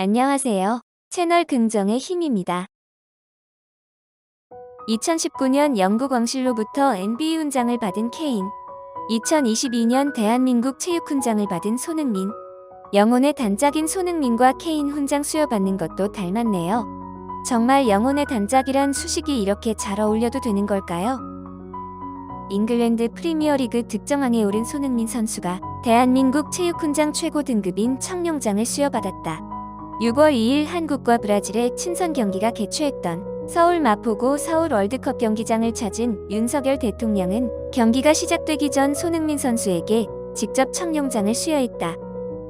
안녕하세요. 채널 긍정의 힘입니다. 2019년 영국 왕실로부터 NBA 훈장을 받은 케인, 2022년 대한민국 체육훈장을 받은 손흥민. 영혼의 단짝인 손흥민과 케인 훈장 수여받는 것도 닮았네요. 정말 영혼의 단짝이란 수식이 이렇게 잘 어울려도 되는 걸까요? 잉글랜드 프리미어리그 득점왕에 오른 손흥민 선수가 대한민국 체육훈장 최고 등급인 청룡장을 수여받았다. 6월 2일 한국과 브라질의 친선 경기가 개최했던 서울 마포구 서울 월드컵 경기장을 찾은 윤석열 대통령은 경기가 시작되기 전 손흥민 선수에게 직접 청룡장을 수여했다.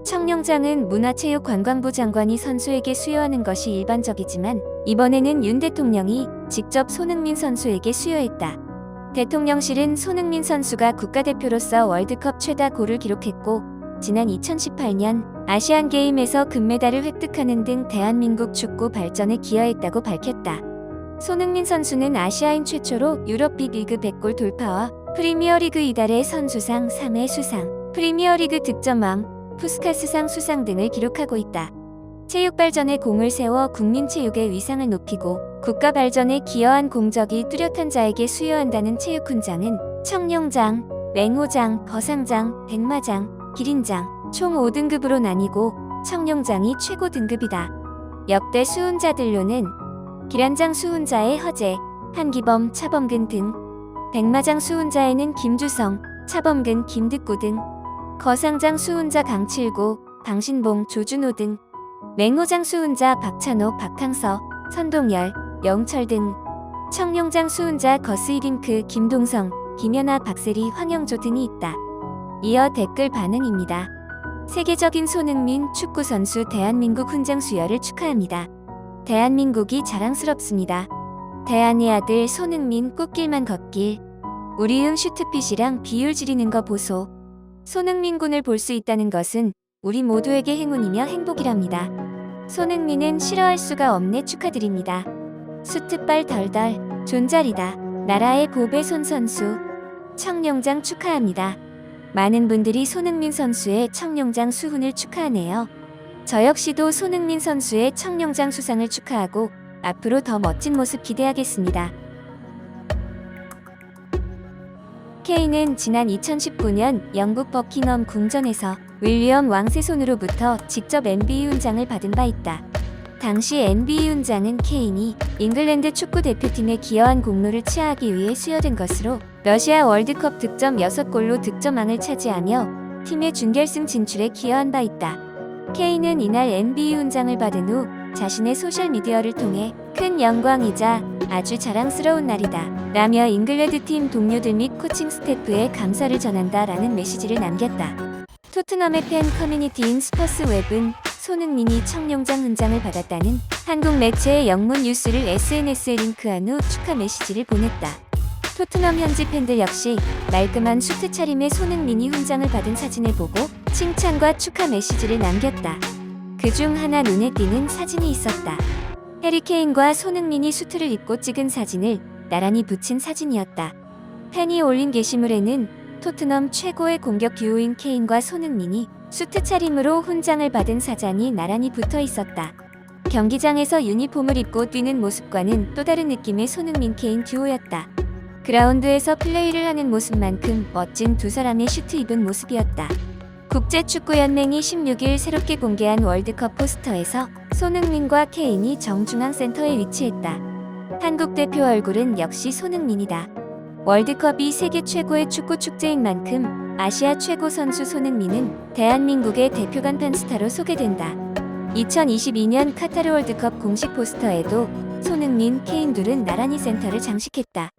청룡장은 문화체육관광부 장관이 선수에게 수여하는 것이 일반적이지만 이번에는 윤 대통령이 직접 손흥민 선수에게 수여했다. 대통령실은 손흥민 선수가 국가대표로서 월드컵 최다 골을 기록했고 지난 2018년 아시안게임에서 금메달을 획득하는 등 대한민국 축구 발전에 기여했다고 밝혔다. 손흥민 선수는 아시아인 최초로 유럽 빅리그 100골 돌파와 프리미어리그 이달의 선수상 3회 수상, 프리미어리그 득점왕, 푸스카스상 수상 등을 기록하고 있다. 체육 발전에 공을 세워 국민체육의 위상을 높이고 국가 발전에 기여한 공적이 뚜렷한 자에게 수여한다는 체육훈장은 청룡장, 맹호장, 거상장, 백마장, 기린장 총 5등급으로 나뉘고 청룡장이 최고 등급이다. 역대 수훈자들로는 기란장 수훈자의 허재, 한기범, 차범근 등, 백마장 수훈자에는 김주성, 차범근, 김득구 등, 거상장 수훈자 강칠구, 방신봉, 조준호 등, 맹호장 수훈자 박찬호, 박항서, 선동열, 영철 등, 청룡장 수훈자 거스이링크, 김동성, 김연아, 박세리, 황영조 등이 있다. 이어 댓글 반응입니다. 세계적인 손흥민 축구선수 대한민국 훈장 수여를 축하합니다. 대한민국이 자랑스럽습니다. 대한의 아들 손흥민 꽃길만 걷길. 우리응 슈트핏이랑 비율 지리는 거 보소. 손흥민 군을 볼 수 있다는 것은 우리 모두에게 행운이며 행복이랍니다. 손흥민은 싫어할 수가 없네 축하드립니다. 수트빨 덜덜 존잘이다. 나라의 보배 손 선수. 청룡장 축하합니다. 많은 분들이 손흥민 선수의 청룡장 수훈을 축하하네요. 저 역시도 손흥민 선수의 청룡장 수상을 축하하고 앞으로 더 멋진 모습 기대하겠습니다. 케인은 지난 2019년 영국 버킹엄 궁전에서 윌리엄 왕세 손으로부터 직접 NBA 훈장을 받은 바 있다. 당시 NBA 훈장은 케인이 잉글랜드 축구 대표팀에 기여한 공로를 치하하기 위해 수여된 것으로 러시아 월드컵 득점 6골로 득점왕을 차지하며 팀의 준결승 진출에 기여한 바 있다. 케인은 이날 NBA 훈장을 받은 후 자신의 소셜미디어를 통해 큰 영광이자 아주 자랑스러운 날이다 라며 잉글랜드 팀 동료들 및 코칭 스태프에 감사를 전한다 라는 메시지를 남겼다. 토트넘의 팬 커뮤니티인 스퍼스웹은 손흥민이 청룡장 훈장을 받았다는 한국 매체의 영문 뉴스를 SNS에 링크한 후 축하 메시지를 보냈다. 토트넘 현지 팬들 역시 말끔한 수트 차림의 손흥민이 훈장을 받은 사진을 보고 칭찬과 축하 메시지를 남겼다. 그중 하나 눈에 띄는 사진이 있었다. 해리 케인과 손흥민이 수트를 입고 찍은 사진을 나란히 붙인 사진이었다. 팬이 올린 게시물에는 토트넘 최고의 공격 듀오인 케인과 손흥민이 수트 차림으로 훈장을 받은 사진이 나란히 붙어 있었다. 경기장에서 유니폼을 입고 뛰는 모습과는 또 다른 느낌의 손흥민 케인 듀오였다. 그라운드에서 플레이를 하는 모습만큼 멋진 두 사람의 슈트 입은 모습이었다. 국제축구연맹이 16일 새롭게 공개한 월드컵 포스터에서 손흥민과 케인이 정중앙 센터에 위치했다. 한국 대표 얼굴은 역시 손흥민이다. 월드컵이 세계 최고의 축구 축제인 만큼 아시아 최고 선수 손흥민은 대한민국의 대표 간판 스타로 소개된다. 2022년 카타르 월드컵 공식 포스터에도 손흥민, 케인 둘은 나란히 센터를 장식했다.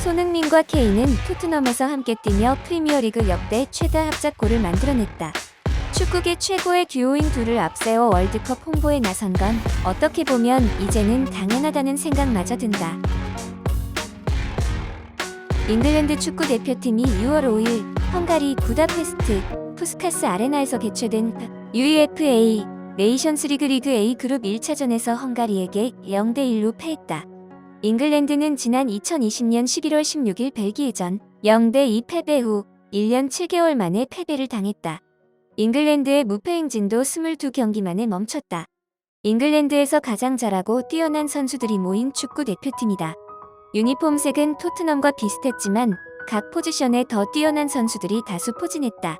손흥민과 케인은 토트넘에서 함께 뛰며 프리미어리그 역대 최다 합작골을 만들어냈다. 축구계 최고의 듀오인 둘을 앞세워 월드컵 홍보에 나선 건 어떻게 보면 이제는 당연하다는 생각마저 든다. 잉글랜드 축구 대표팀이 6월 5일 헝가리 부다페스트 푸스카스 아레나에서 개최된 UEFA 네이션스리그 리그 A 그룹 1차전에서 헝가리에게 0대1로 패했다. 잉글랜드는 지난 2020년 11월 16일 벨기에전 0대2 패배 후 1년 7개월 만에 패배를 당했다. 잉글랜드의 무패 행진도 22경기 만에 멈췄다. 잉글랜드에서 가장 잘하고 뛰어난 선수들이 모인 축구 대표팀이다. 유니폼 색은 토트넘과 비슷했지만 각 포지션에 더 뛰어난 선수들이 다수 포진했다.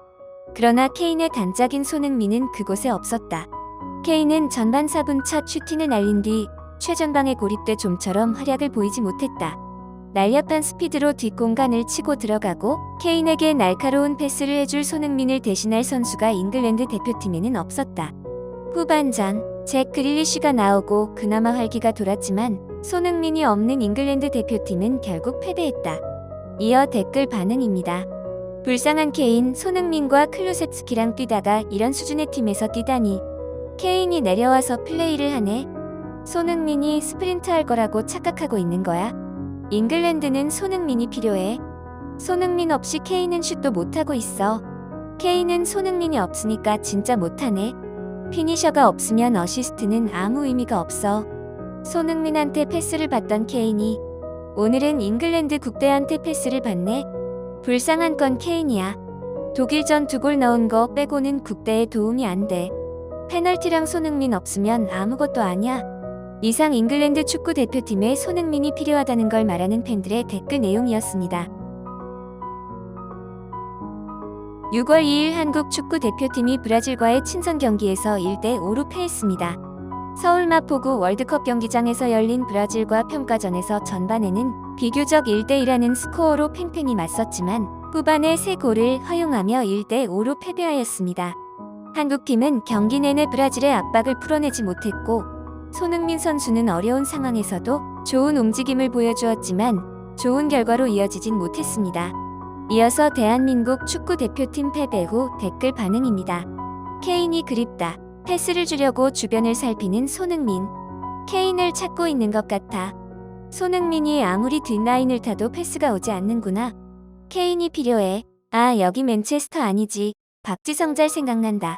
그러나 케인의 단짝인 손흥민은 그곳에 없었다. 케인은 전반 4분 첫 슈팅을 날린 뒤 최전방에 고립돼 좀처럼 활약을 보이지 못했다. 날렵한 스피드로 뒷공간을 치고 들어가고 케인에게 날카로운 패스를 해줄 손흥민을 대신할 선수가 잉글랜드 대표팀에는 없었다. 후반전 잭 그릴리쉬가 나오고 그나마 활기가 돌았지만 손흥민이 없는 잉글랜드 대표팀은 결국 패배했다. 이어 댓글 반응입니다. 불쌍한 케인, 손흥민과 클루셉스키랑 뛰다가 이런 수준의 팀에서 뛰다니. 케인이 내려와서 플레이를 하네. 손흥민이 스프린트 할 거라고 착각하고 있는 거야. 잉글랜드는 손흥민이 필요해. 손흥민 없이 케인은 슛도 못하고 있어. 케인은 손흥민이 없으니까 진짜 못하네. 피니셔가 없으면 어시스트는 아무 의미가 없어. 손흥민한테 패스를 받던 케인이 오늘은 잉글랜드 국대한테 패스를 받네. 불쌍한 건 케인이야. 독일전 2골 넣은 거 빼고는 국대에 도움이 안 돼. 페널티랑 손흥민 없으면 아무것도 아니야. 이상 잉글랜드 축구 대표팀에 손흥민이 필요하다는 걸 말하는 팬들의 댓글 내용이었습니다. 6월 2일 한국 축구 대표팀이 브라질과의 친선 경기에서 1대5로 패했습니다. 서울 마포구 월드컵 경기장에서 열린 브라질과 평가전에서 전반에는 비교적 1대1라는 스코어로 팽팽히 맞섰지만 후반에 3골을 허용하며 1대5로 패배하였습니다. 한국팀은 경기 내내 브라질의 압박을 풀어내지 못했고 손흥민 선수는 어려운 상황에서도 좋은 움직임을 보여주었지만 좋은 결과로 이어지진 못했습니다. 이어서 대한민국 축구 대표팀 패배 후 댓글 반응입니다. 케인이 그립다. 패스를 주려고 주변을 살피는 손흥민. 케인을 찾고 있는 것 같아. 손흥민이 아무리 뒷라인을 타도 패스가 오지 않는구나. 케인이 필요해. 아, 여기 맨체스터 아니지. 박지성 잘 생각난다.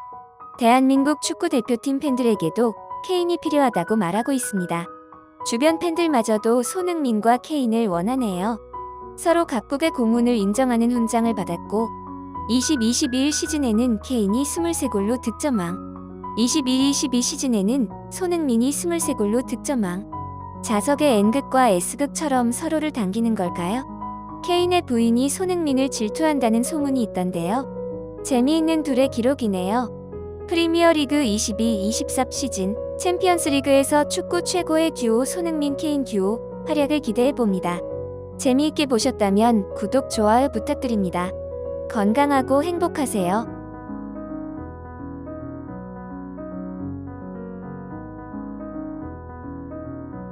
대한민국 축구 대표팀 팬들에게도 케인이 필요하다고 말하고 있습니다. 주변 팬들마저도 손흥민과 케인을 원하네요. 서로 각국의 공훈을 인정하는 훈장을 받았고 20-21 시즌에는 케인이 23골로 득점왕, 21-22 시즌에는 손흥민이 23골로 득점왕. 자석의 N극과 S극처럼 서로를 당기는 걸까요? 케인의 부인이 손흥민을 질투한다는 소문이 있던데요. 재미있는 둘의 기록이네요. 프리미어리그 22-23 시즌 챔피언스리그에서 축구 최고의 듀오 손흥민 케인 듀오 활약을 기대해봅니다. 재미있게 보셨다면 구독, 좋아요 부탁드립니다. 건강하고 행복하세요.